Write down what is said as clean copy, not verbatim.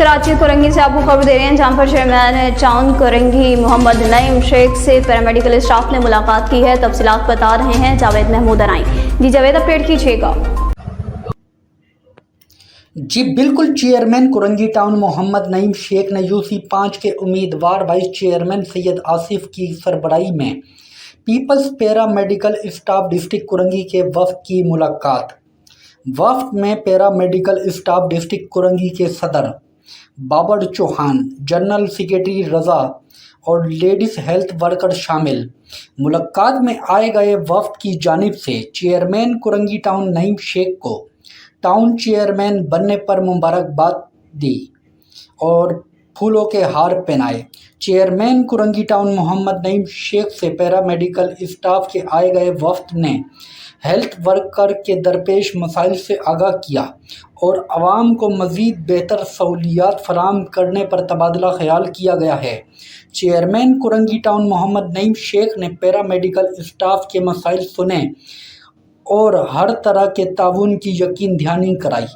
कराची कोरंगी से आपको खबर दे रहे हैं, जहां पर चेयरमैन टाउन कोरंगी मोहम्मद नईम शेख से पैरामेडिकल स्टाफ ने मुलाकात की है। तफसीलात बता रहे हैं जावेद महमूद अनाई। जी जावेद, अपडेट कीजिएगा। जी बिल्कुल, चेयरमैन कोरंगी टाउन मोहम्मद नईम शेख ने UC5 के उम्मीदवार वाइस चेयरमैन सैयद आसिफ की सरबराही में peoples para medical staff district Korangi के वफ्द की मुलाकात। वफ्द में para medical staff district Korangi के सदर बाबर चौहान, जनरल सेक्रेटरी रज़ा और लेडीज़ हेल्थ वर्कर शामिल। मुलाकात में आए गए वफ्द की जानिब से चेयरमैन कोरंगी टाउन नईम शेख को टाउन चेयरमैन बनने पर मुबारकबाद दी और फूलों के हार पहनाए। चेयरमैन कोरंगी टाउन मोहम्मद नईम शेख से पैरामेडिकल स्टाफ के आए गए वफ्द ने हेल्थ वर्कर के दरपेश मसाइल से आगाह किया और आवाम को मज़ीद बेहतर सहूलियात फराहम करने पर तबादला ख्याल किया गया है। चेयरमैन कोरंगी टाउन मोहम्मद नईम शेख ने पैरामेडिकल स्टाफ के मसाइल सुने और हर तरह के ताउन की यकीन दहानी कराई।